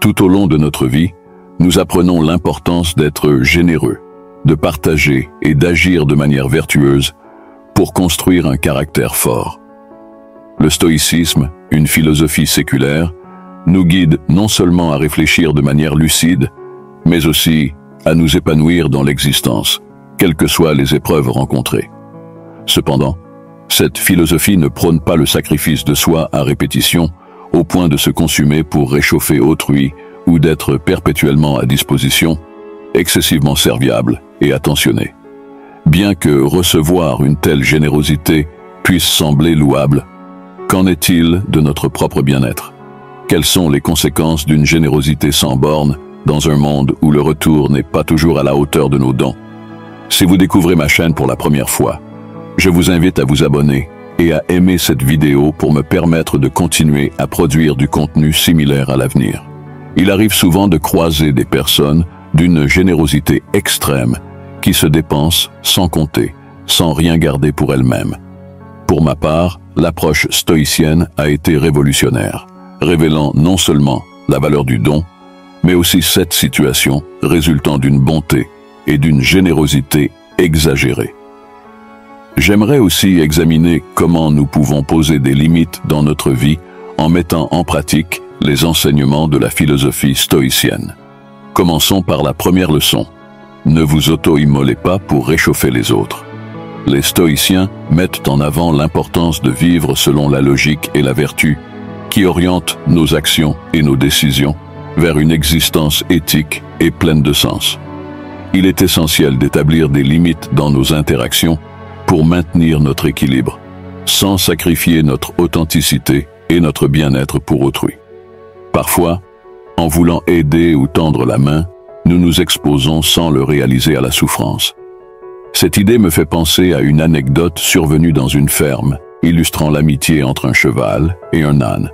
Tout au long de notre vie, nous apprenons l'importance d'être généreux, de partager et d'agir de manière vertueuse pour construire un caractère fort. Le stoïcisme, une philosophie séculaire, nous guide non seulement à réfléchir de manière lucide, mais aussi à nous épanouir dans l'existence, quelles que soient les épreuves rencontrées. Cependant, cette philosophie ne prône pas le sacrifice de soi à répétition, au point de se consumer pour réchauffer autrui ou d'être perpétuellement à disposition, excessivement serviable et attentionné. Bien que recevoir une telle générosité puisse sembler louable, qu'en est-il de notre propre bien-être? Quelles sont les conséquences d'une générosité sans borne dans un monde où le retour n'est pas toujours à la hauteur de nos dons? Si vous découvrez ma chaîne pour la première fois, je vous invite à vous abonner et à aimer cette vidéo pour me permettre de continuer à produire du contenu similaire à l'avenir. Il arrive souvent de croiser des personnes d'une générosité extrême qui se dépensent sans compter, sans rien garder pour elles-mêmes. Pour ma part, l'approche stoïcienne a été révolutionnaire, révélant non seulement la valeur du don, mais aussi cette situation résultant d'une bonté et d'une générosité exagérée. J'aimerais aussi examiner comment nous pouvons poser des limites dans notre vie en mettant en pratique les enseignements de la philosophie stoïcienne. Commençons par la première leçon. Ne vous auto-immolez pas pour réchauffer les autres. Les stoïciens mettent en avant l'importance de vivre selon la logique et la vertu, qui orientent nos actions et nos décisions vers une existence éthique et pleine de sens. Il est essentiel d'établir des limites dans nos interactions pour maintenir notre équilibre, sans sacrifier notre authenticité et notre bien-être pour autrui. Parfois, en voulant aider ou tendre la main, nous nous exposons sans le réaliser à la souffrance. Cette idée me fait penser à une anecdote survenue dans une ferme, illustrant l'amitié entre un cheval et un âne.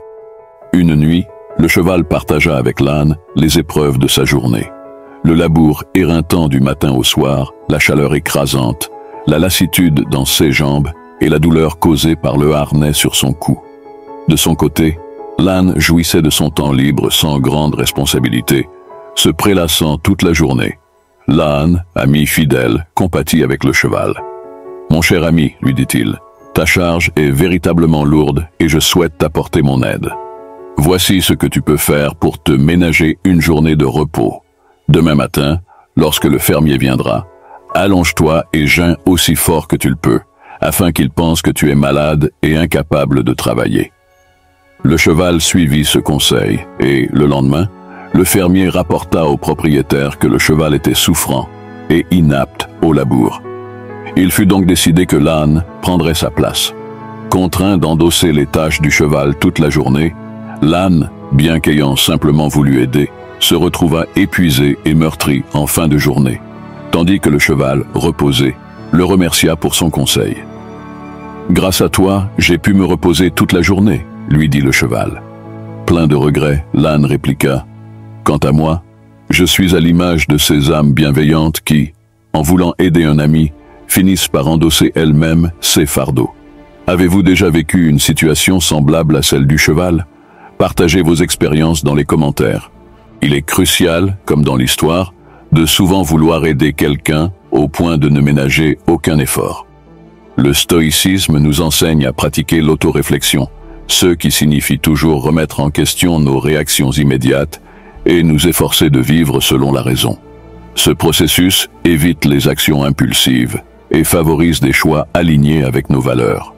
Une nuit, le cheval partagea avec l'âne les épreuves de sa journée. Le labour éreintant du matin au soir, la chaleur écrasante, la lassitude dans ses jambes et la douleur causée par le harnais sur son cou. De son côté, l'âne jouissait de son temps libre sans grande responsabilité, se prélassant toute la journée. L'âne, ami fidèle, compatit avec le cheval. « Mon cher ami, lui dit-il, ta charge est véritablement lourde et je souhaite t'apporter mon aide. Voici ce que tu peux faire pour te ménager une journée de repos. Demain matin, lorsque le fermier viendra, allonge-toi et geins aussi fort que tu le peux, afin qu'il pense que tu es malade et incapable de travailler. » Le cheval suivit ce conseil et, le lendemain, le fermier rapporta au propriétaire que le cheval était souffrant et inapte au labour. Il fut donc décidé que l'âne prendrait sa place. Contraint d'endosser les tâches du cheval toute la journée, l'âne, bien qu'ayant simplement voulu aider, se retrouva épuisé et meurtri en fin de journée, tandis que le cheval, reposé, le remercia pour son conseil. « Grâce à toi, j'ai pu me reposer toute la journée, » lui dit le cheval. Plein de regrets, l'âne répliqua « Quant à moi, je suis à l'image de ces âmes bienveillantes qui, en voulant aider un ami, finissent par endosser elles-mêmes ses fardeaux. Avez-vous déjà vécu une situation semblable à celle du cheval? Partagez vos expériences dans les commentaires. Il est crucial, comme dans l'histoire, de souvent vouloir aider quelqu'un au point de ne ménager aucun effort. Le stoïcisme nous enseigne à pratiquer l'autoréflexion, ce qui signifie toujours remettre en question nos réactions immédiates et nous efforcer de vivre selon la raison. Ce processus évite les actions impulsives et favorise des choix alignés avec nos valeurs.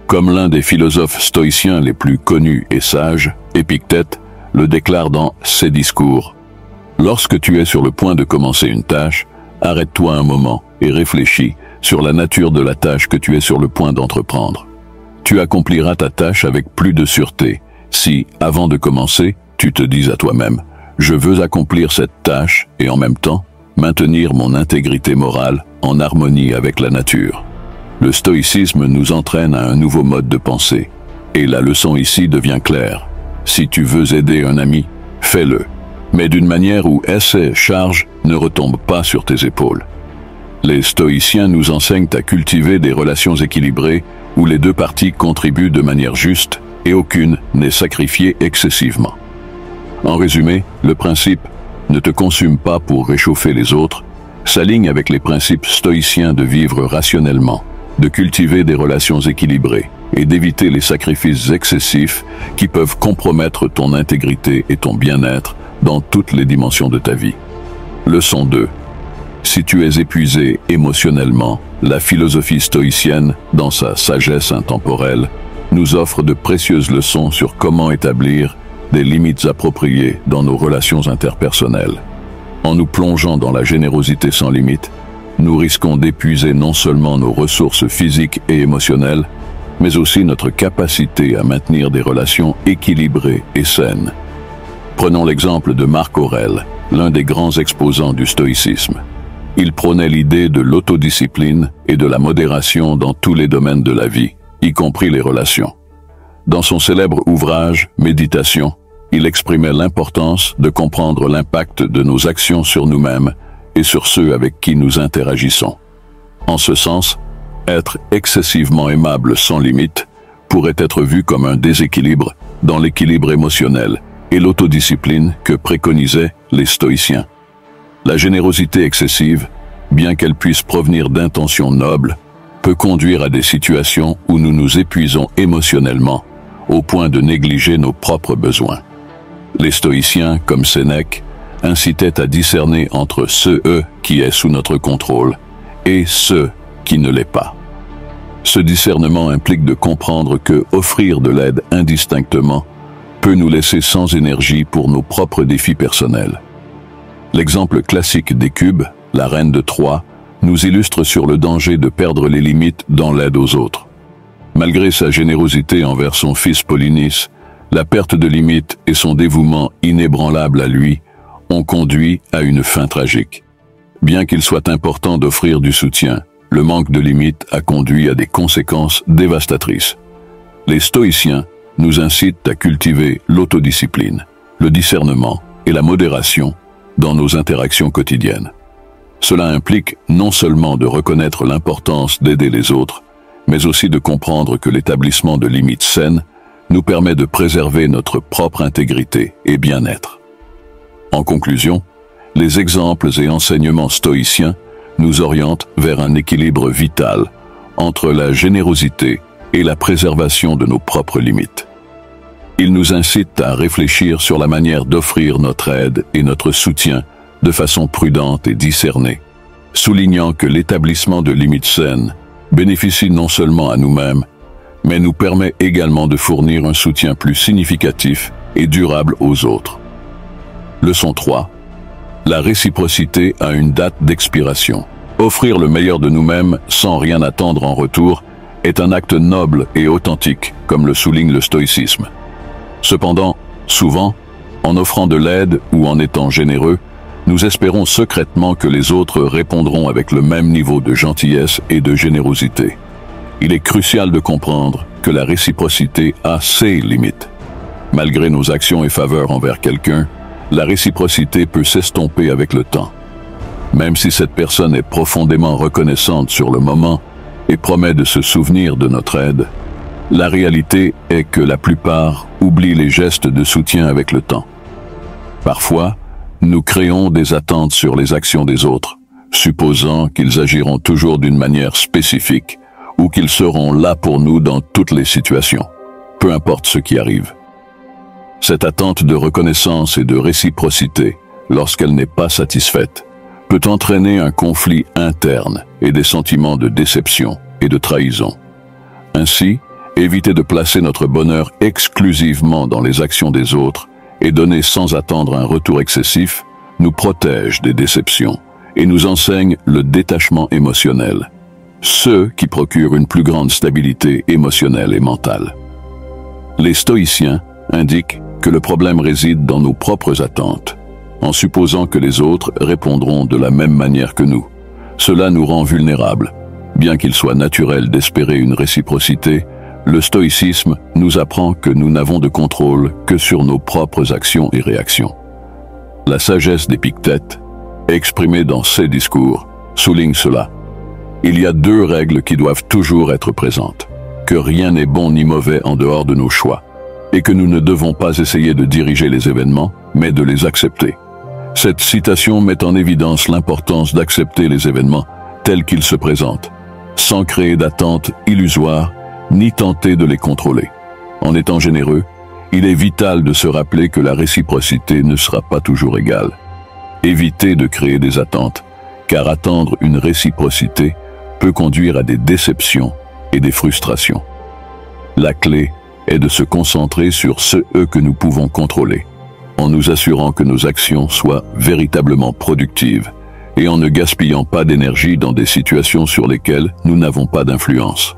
Comme l'un des philosophes stoïciens les plus connus et sages, Épictète, le déclare dans ses discours. Lorsque tu es sur le point de commencer une tâche, arrête-toi un moment et réfléchis sur la nature de la tâche que tu es sur le point d'entreprendre. Tu accompliras ta tâche avec plus de sûreté si, avant de commencer, tu te dis à toi-même « Je veux accomplir cette tâche et en même temps, maintenir mon intégrité morale en harmonie avec la nature. » Le stoïcisme nous entraîne à un nouveau mode de pensée, et la leçon ici devient claire. Si tu veux aider un ami, fais-le, mais d'une manière où ses charges ne retombent pas sur tes épaules. Les stoïciens nous enseignent à cultiver des relations équilibrées où les deux parties contribuent de manière juste et aucune n'est sacrifiée excessivement. En résumé, le principe « ne te consume pas pour réchauffer les autres » s'aligne avec les principes stoïciens de vivre rationnellement, de cultiver des relations équilibrées et d'éviter les sacrifices excessifs qui peuvent compromettre ton intégrité et ton bien-être dans toutes les dimensions de ta vie. Leçon 2. Si tu es épuisé émotionnellement, la philosophie stoïcienne, dans sa sagesse intemporelle, nous offre de précieuses leçons sur comment établir des limites appropriées dans nos relations interpersonnelles. En nous plongeant dans la générosité sans limite, nous risquons d'épuiser non seulement nos ressources physiques et émotionnelles, mais aussi notre capacité à maintenir des relations équilibrées et saines. Prenons l'exemple de Marc Aurèle, l'un des grands exposants du stoïcisme. Il prônait l'idée de l'autodiscipline et de la modération dans tous les domaines de la vie, y compris les relations. Dans son célèbre ouvrage « Méditation », il exprimait l'importance de comprendre l'impact de nos actions sur nous-mêmes et sur ceux avec qui nous interagissons. En ce sens, être excessivement aimable sans limite pourrait être vu comme un déséquilibre dans l'équilibre émotionnel et l'autodiscipline que préconisaient les stoïciens. La générosité excessive, bien qu'elle puisse provenir d'intentions nobles, peut conduire à des situations où nous nous épuisons émotionnellement, au point de négliger nos propres besoins. Les stoïciens, comme Sénèque, incitaient à discerner entre ce qui est sous notre contrôle et ce qui ne l'est pas. Ce discernement implique de comprendre que offrir de l'aide indistinctement peut nous laisser sans énergie pour nos propres défis personnels. L'exemple classique d'Hécube, la reine de Troie, nous illustre sur le danger de perdre les limites dans l'aide aux autres. Malgré sa générosité envers son fils Polynice, la perte de limites et son dévouement inébranlable à lui ont conduit à une fin tragique. Bien qu'il soit important d'offrir du soutien, le manque de limites a conduit à des conséquences dévastatrices. Les stoïciens nous incitent à cultiver l'autodiscipline, le discernement et la modération dans nos interactions quotidiennes. Cela implique non seulement de reconnaître l'importance d'aider les autres, mais aussi de comprendre que l'établissement de limites saines nous permet de préserver notre propre intégrité et bien-être. En conclusion, les exemples et enseignements stoïciens nous orientent vers un équilibre vital entre la générosité et la préservation de nos propres limites. Ils nous incitent à réfléchir sur la manière d'offrir notre aide et notre soutien de façon prudente et discernée, soulignant que l'établissement de limites saines bénéficie non seulement à nous-mêmes, mais nous permet également de fournir un soutien plus significatif et durable aux autres. Leçon 3. La réciprocité a une date d'expiration. Offrir le meilleur de nous-mêmes sans rien attendre en retour est un acte noble et authentique, comme le souligne le stoïcisme. Cependant, souvent, en offrant de l'aide ou en étant généreux, nous espérons secrètement que les autres répondront avec le même niveau de gentillesse et de générosité. Il est crucial de comprendre que la réciprocité a ses limites. Malgré nos actions et faveurs envers quelqu'un, la réciprocité peut s'estomper avec le temps. Même si cette personne est profondément reconnaissante sur le moment et promet de se souvenir de notre aide, la réalité est que la plupart oublient les gestes de soutien avec le temps. Parfois, nous créons des attentes sur les actions des autres, supposant qu'ils agiront toujours d'une manière spécifique ou qu'ils seront là pour nous dans toutes les situations, peu importe ce qui arrive. Cette attente de reconnaissance et de réciprocité, lorsqu'elle n'est pas satisfaite, peut entraîner un conflit interne et des sentiments de déception et de trahison. Ainsi, éviter de placer notre bonheur exclusivement dans les actions des autres et donner sans attendre un retour excessif nous protège des déceptions et nous enseigne le détachement émotionnel, ce qui procure une plus grande stabilité émotionnelle et mentale. Les stoïciens indiquent que le problème réside dans nos propres attentes, en supposant que les autres répondront de la même manière que nous. Cela nous rend vulnérables. Bien qu'il soit naturel d'espérer une réciprocité, le stoïcisme nous apprend que nous n'avons de contrôle que sur nos propres actions et réactions. La sagesse d'Épictète, exprimée dans ses discours, souligne cela. Il y a deux règles qui doivent toujours être présentes, que rien n'est bon ni mauvais en dehors de nos choix, et que nous ne devons pas essayer de diriger les événements, mais de les accepter. Cette citation met en évidence l'importance d'accepter les événements tels qu'ils se présentent, sans créer d'attentes illusoires, ni tenter de les contrôler. En étant généreux, il est vital de se rappeler que la réciprocité ne sera pas toujours égale. Évitez de créer des attentes, car attendre une réciprocité peut conduire à des déceptions et des frustrations. La clé est de se concentrer sur ce que nous pouvons contrôler, en nous assurant que nos actions soient véritablement productives et en ne gaspillant pas d'énergie dans des situations sur lesquelles nous n'avons pas d'influence.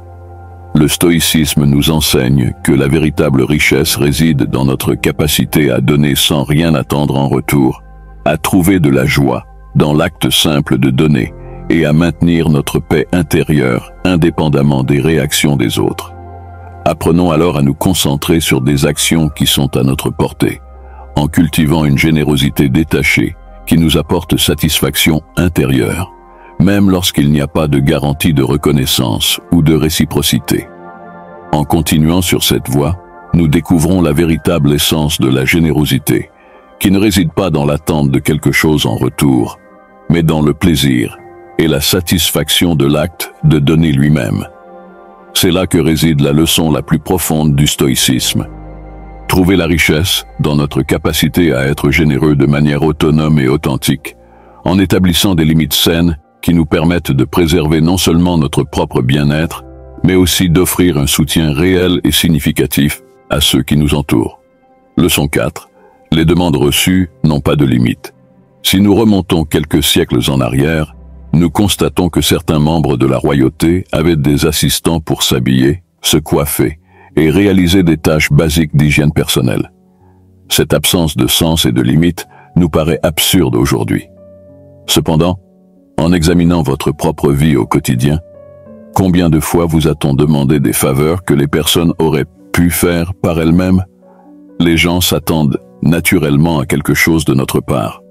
Le stoïcisme nous enseigne que la véritable richesse réside dans notre capacité à donner sans rien attendre en retour, à trouver de la joie dans l'acte simple de donner et à maintenir notre paix intérieure indépendamment des réactions des autres. Apprenons alors à nous concentrer sur des actions qui sont à notre portée, en cultivant une générosité détachée qui nous apporte satisfaction intérieure, même lorsqu'il n'y a pas de garantie de reconnaissance ou de réciprocité. En continuant sur cette voie, nous découvrons la véritable essence de la générosité, qui ne réside pas dans l'attente de quelque chose en retour, mais dans le plaisir et la satisfaction de l'acte de donner lui-même. C'est là que réside la leçon la plus profonde du stoïcisme. Trouver la richesse dans notre capacité à être généreux de manière autonome et authentique, en établissant des limites saines qui nous permettent de préserver non seulement notre propre bien-être, mais aussi d'offrir un soutien réel et significatif à ceux qui nous entourent. Leçon 4. Les demandes reçues n'ont pas de limite. Si nous remontons quelques siècles en arrière, nous constatons que certains membres de la royauté avaient des assistants pour s'habiller, se coiffer et réaliser des tâches basiques d'hygiène personnelle. Cette absence de sens et de limite nous paraît absurde aujourd'hui. Cependant, en examinant votre propre vie au quotidien, combien de fois vous a-t-on demandé des faveurs que les personnes auraient pu faire par elles-mêmes? Les gens s'attendent naturellement à quelque chose de notre part.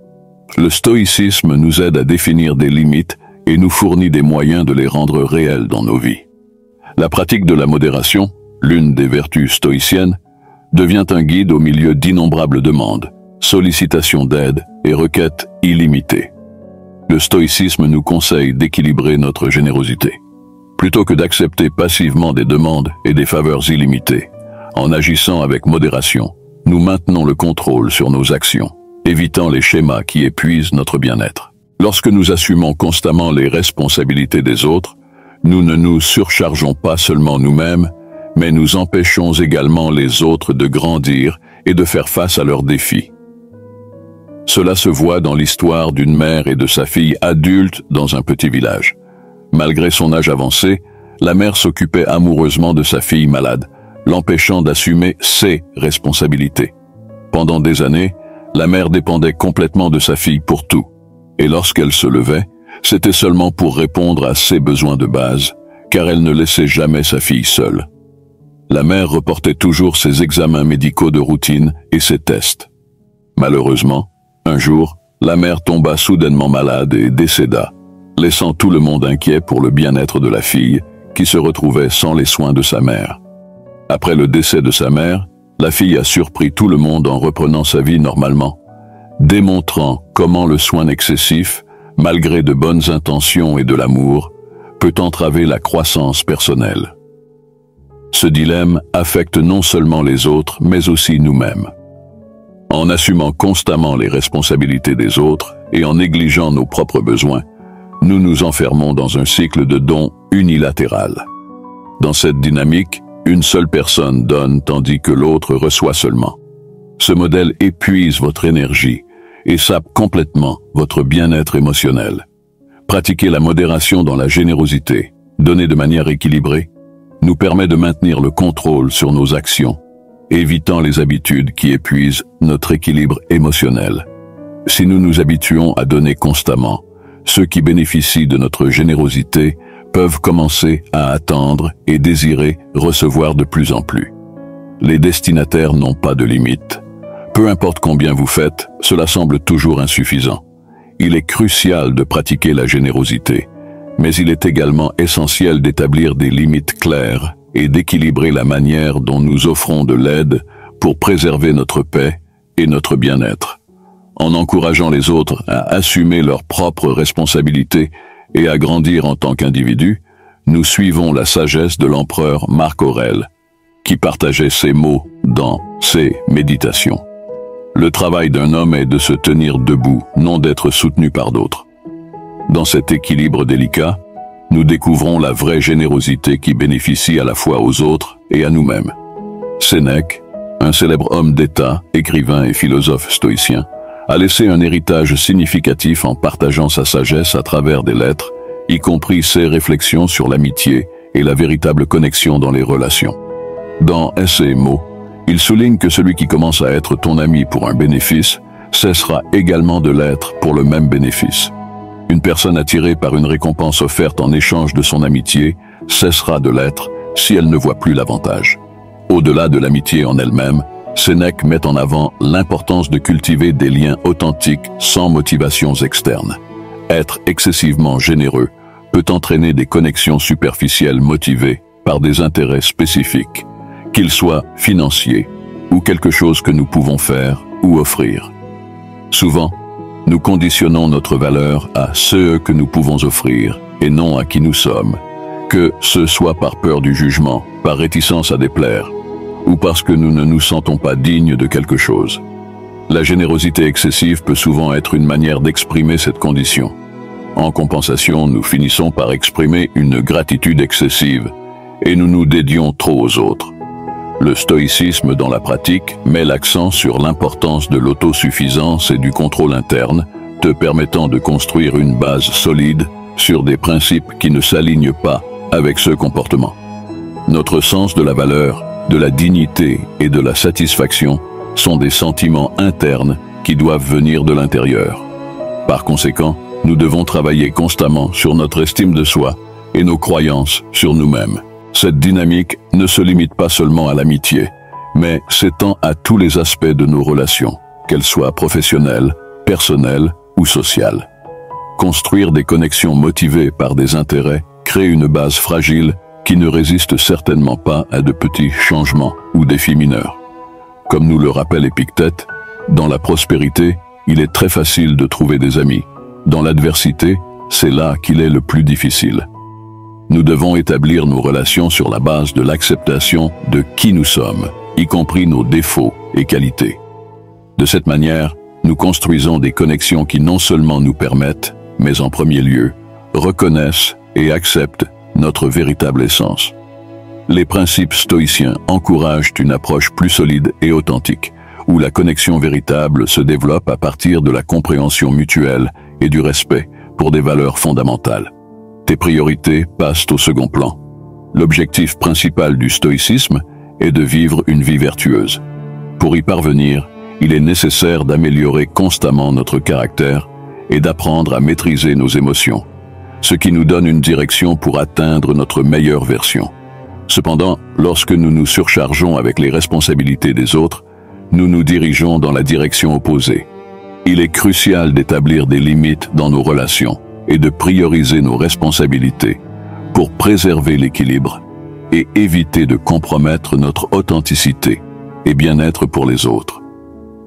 Le stoïcisme nous aide à définir des limites et nous fournit des moyens de les rendre réelles dans nos vies. La pratique de la modération, l'une des vertus stoïciennes, devient un guide au milieu d'innombrables demandes, sollicitations d'aide et requêtes illimitées. Le stoïcisme nous conseille d'équilibrer notre générosité. Plutôt que d'accepter passivement des demandes et des faveurs illimitées, en agissant avec modération, nous maintenons le contrôle sur nos actions, évitant les schémas qui épuisent notre bien-être. Lorsque nous assumons constamment les responsabilités des autres, nous ne nous surchargeons pas seulement nous-mêmes, mais nous empêchons également les autres de grandir et de faire face à leurs défis. Cela se voit dans l'histoire d'une mère et de sa fille adulte dans un petit village. Malgré son âge avancé, la mère s'occupait amoureusement de sa fille malade, l'empêchant d'assumer ses responsabilités. Pendant des années, la mère dépendait complètement de sa fille pour tout, et lorsqu'elle se levait, c'était seulement pour répondre à ses besoins de base, car elle ne laissait jamais sa fille seule. La mère reportait toujours ses examens médicaux de routine et ses tests. Malheureusement, un jour, la mère tomba soudainement malade et décéda, laissant tout le monde inquiet pour le bien-être de la fille, qui se retrouvait sans les soins de sa mère. Après le décès de sa mère, la fille a surpris tout le monde en reprenant sa vie normalement, démontrant comment le soin excessif, malgré de bonnes intentions et de l'amour, peut entraver la croissance personnelle. Ce dilemme affecte non seulement les autres, mais aussi nous-mêmes. En assumant constamment les responsabilités des autres et en négligeant nos propres besoins, nous nous enfermons dans un cycle de dons unilatéral. Dans cette dynamique, une seule personne donne tandis que l'autre reçoit seulement. Ce modèle épuise votre énergie et sape complètement votre bien-être émotionnel. Pratiquer la modération dans la générosité, donner de manière équilibrée, nous permet de maintenir le contrôle sur nos actions, évitant les habitudes qui épuisent notre équilibre émotionnel. Si nous nous habituons à donner constamment, ceux qui bénéficient de notre générosité peuvent commencer à attendre et désirer recevoir de plus en plus. Les destinataires n'ont pas de limite. Peu importe combien vous faites, cela semble toujours insuffisant. Il est crucial de pratiquer la générosité, mais il est également essentiel d'établir des limites claires et d'équilibrer la manière dont nous offrons de l'aide pour préserver notre paix et notre bien-être. En encourageant les autres à assumer leurs propres responsabilités et à grandir en tant qu'individus, nous suivons la sagesse de l'empereur Marc Aurèle, qui partageait ces mots dans ses méditations. Le travail d'un homme est de se tenir debout, non d'être soutenu par d'autres. Dans cet équilibre délicat, nous découvrons la vraie générosité qui bénéficie à la fois aux autres et à nous-mêmes. Sénèque, un célèbre homme d'État, écrivain et philosophe stoïcien, a laissé un héritage significatif en partageant sa sagesse à travers des lettres, y compris ses réflexions sur l'amitié et la véritable connexion dans les relations. Dans Essais et mots, il souligne que celui qui commence à être ton ami pour un bénéfice cessera également de l'être pour le même bénéfice. Une personne attirée par une récompense offerte en échange de son amitié cessera de l'être si elle ne voit plus l'avantage. Au-delà de l'amitié en elle-même, Sénèque met en avant l'importance de cultiver des liens authentiques sans motivations externes. Être excessivement généreux peut entraîner des connexions superficielles motivées par des intérêts spécifiques, qu'ils soient financiers ou quelque chose que nous pouvons faire ou offrir. Souvent, nous conditionnons notre valeur à ce que nous pouvons offrir et non à qui nous sommes, que ce soit par peur du jugement, par réticence à déplaire, ou parce que nous ne nous sentons pas dignes de quelque chose. La générosité excessive peut souvent être une manière d'exprimer cette condition. En compensation, nous finissons par exprimer une gratitude excessive et nous nous dédions trop aux autres. Le stoïcisme dans la pratique met l'accent sur l'importance de l'autosuffisance et du contrôle interne, te permettant de construire une base solide sur des principes qui ne s'alignent pas avec ce comportement. Notre sens de la valeur, de la dignité et de la satisfaction sont des sentiments internes qui doivent venir de l'intérieur. Par conséquent, nous devons travailler constamment sur notre estime de soi et nos croyances sur nous-mêmes. Cette dynamique ne se limite pas seulement à l'amitié, mais s'étend à tous les aspects de nos relations, qu'elles soient professionnelles, personnelles ou sociales. Construire des connexions motivées par des intérêts crée une base fragile qui ne résiste certainement pas à de petits changements ou défis mineurs. Comme nous le rappelle Épictète, dans la prospérité, il est très facile de trouver des amis. Dans l'adversité, c'est là qu'il est le plus difficile. Nous devons établir nos relations sur la base de l'acceptation de qui nous sommes, y compris nos défauts et qualités. De cette manière, nous construisons des connexions qui non seulement nous permettent, mais en premier lieu, reconnaissent et acceptent notre véritable essence. Les principes stoïciens encouragent une approche plus solide et authentique, où la connexion véritable se développe à partir de la compréhension mutuelle et du respect pour des valeurs fondamentales. Tes priorités passent au second plan. L'objectif principal du stoïcisme est de vivre une vie vertueuse. Pour y parvenir, il est nécessaire d'améliorer constamment notre caractère et d'apprendre à maîtriser nos émotions, ce qui nous donne une direction pour atteindre notre meilleure version. Cependant, lorsque nous nous surchargeons avec les responsabilités des autres, nous nous dirigeons dans la direction opposée. Il est crucial d'établir des limites dans nos relations et de prioriser nos responsabilités pour préserver l'équilibre et éviter de compromettre notre authenticité et bien-être pour les autres.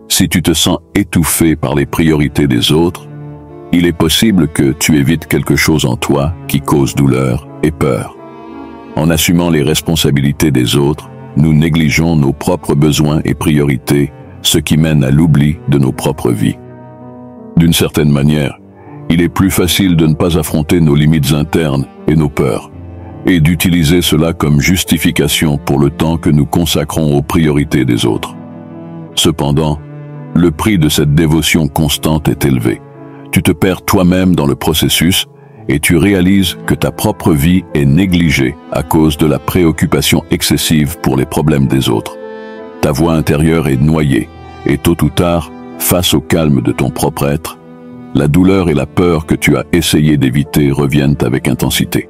Si tu te sens étouffé par les priorités des autres, il est possible que tu évites quelque chose en toi qui cause douleur et peur. En assumant les responsabilités des autres, nous négligeons nos propres besoins et priorités, ce qui mène à l'oubli de nos propres vies. D'une certaine manière, il est plus facile de ne pas affronter nos limites internes et nos peurs, et d'utiliser cela comme justification pour le temps que nous consacrons aux priorités des autres. Cependant, le prix de cette dévotion constante est élevé. Tu te perds toi-même dans le processus et tu réalises que ta propre vie est négligée à cause de la préoccupation excessive pour les problèmes des autres. Ta voix intérieure est noyée et tôt ou tard, face au calme de ton propre être, la douleur et la peur que tu as essayé d'éviter reviennent avec intensité.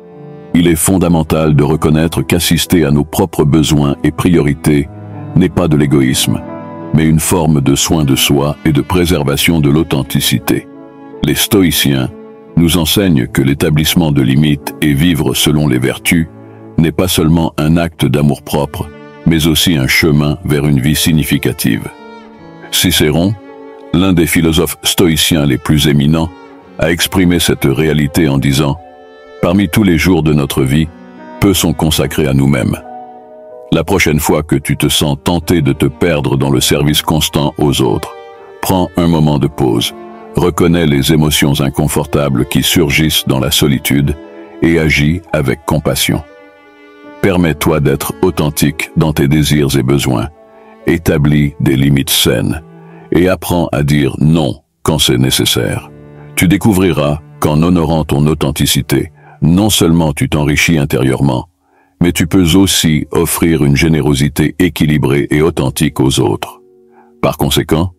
Il est fondamental de reconnaître qu'assister à nos propres besoins et priorités n'est pas de l'égoïsme, mais une forme de soin de soi et de préservation de l'authenticité. Les stoïciens nous enseignent que l'établissement de limites et vivre selon les vertus n'est pas seulement un acte d'amour-propre, mais aussi un chemin vers une vie significative. Cicéron, l'un des philosophes stoïciens les plus éminents, a exprimé cette réalité en disant « Parmi tous les jours de notre vie, peu sont consacrés à nous-mêmes. » La prochaine fois que tu te sens tenté de te perdre dans le service constant aux autres, prends un moment de pause, reconnais les émotions inconfortables qui surgissent dans la solitude et agis avec compassion. Permets-toi d'être authentique dans tes désirs et besoins, établis des limites saines et apprends à dire non quand c'est nécessaire. Tu découvriras qu'en honorant ton authenticité, non seulement tu t'enrichis intérieurement, mais tu peux aussi offrir une générosité équilibrée et authentique aux autres. Par conséquent,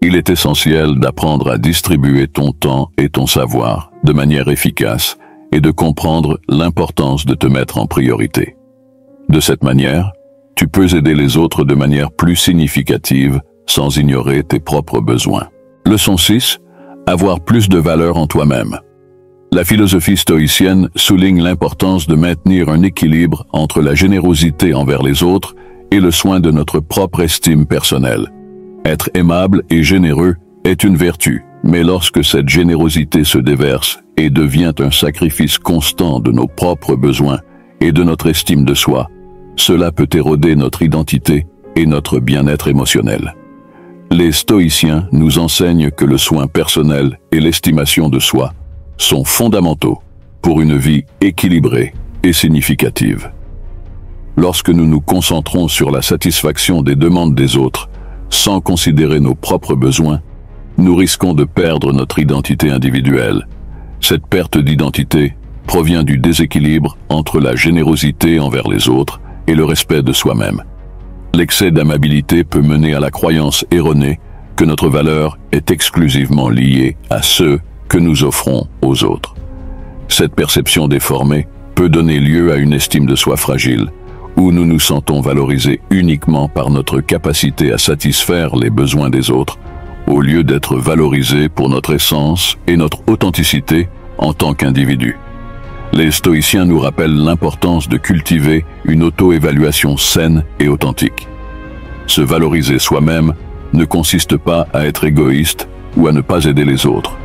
il est essentiel d'apprendre à distribuer ton temps et ton savoir de manière efficace et de comprendre l'importance de te mettre en priorité. De cette manière, tu peux aider les autres de manière plus significative sans ignorer tes propres besoins. Leçon 6. Avoir plus de valeur en toi-même. La philosophie stoïcienne souligne l'importance de maintenir un équilibre entre la générosité envers les autres et le soin de notre propre estime personnelle. Être aimable et généreux est une vertu, mais lorsque cette générosité se déverse et devient un sacrifice constant de nos propres besoins et de notre estime de soi, cela peut éroder notre identité et notre bien-être émotionnel. Les stoïciens nous enseignent que le soin personnel et l'estimation de soi sont fondamentaux pour une vie équilibrée et significative. Lorsque nous nous concentrons sur la satisfaction des demandes des autres, sans considérer nos propres besoins, nous risquons de perdre notre identité individuelle. Cette perte d'identité provient du déséquilibre entre la générosité envers les autres et le respect de soi-même. L'excès d'amabilité peut mener à la croyance erronée que notre valeur est exclusivement liée à ceux que nous offrons aux autres. Cette perception déformée peut donner lieu à une estime de soi fragile, où nous nous sentons valorisés uniquement par notre capacité à satisfaire les besoins des autres, au lieu d'être valorisés pour notre essence et notre authenticité en tant qu'individus. Les stoïciens nous rappellent l'importance de cultiver une auto-évaluation saine et authentique. Se valoriser soi-même ne consiste pas à être égoïste ou à ne pas aider les autres,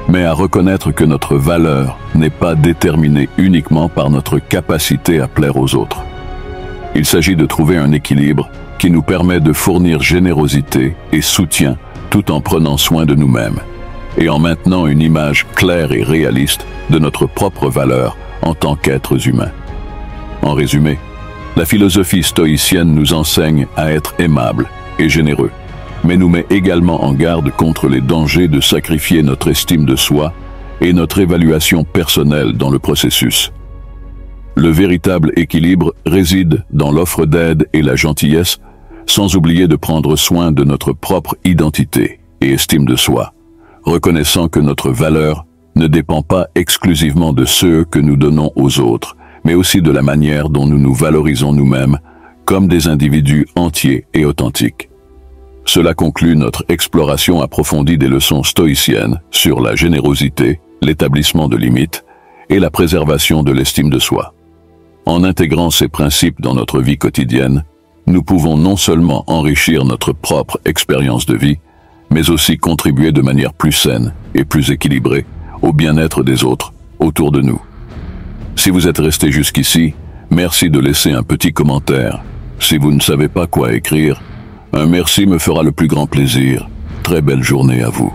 mais à reconnaître que notre valeur n'est pas déterminée uniquement par notre capacité à plaire aux autres. Il s'agit de trouver un équilibre qui nous permet de fournir générosité et soutien tout en prenant soin de nous-mêmes et en maintenant une image claire et réaliste de notre propre valeur en tant qu'êtres humains. En résumé, la philosophie stoïcienne nous enseigne à être aimables et généreux, mais nous met également en garde contre les dangers de sacrifier notre estime de soi et notre évaluation personnelle dans le processus. Le véritable équilibre réside dans l'offre d'aide et la gentillesse, sans oublier de prendre soin de notre propre identité et estime de soi, reconnaissant que notre valeur ne dépend pas exclusivement de ceux que nous donnons aux autres, mais aussi de la manière dont nous nous valorisons nous-mêmes comme des individus entiers et authentiques. Cela conclut notre exploration approfondie des leçons stoïciennes sur la générosité, l'établissement de limites et la préservation de l'estime de soi. En intégrant ces principes dans notre vie quotidienne, nous pouvons non seulement enrichir notre propre expérience de vie, mais aussi contribuer de manière plus saine et plus équilibrée au bien-être des autres autour de nous. Si vous êtes resté jusqu'ici, merci de laisser un petit commentaire. Si vous ne savez pas quoi écrire, un merci me fera le plus grand plaisir. Très belle journée à vous.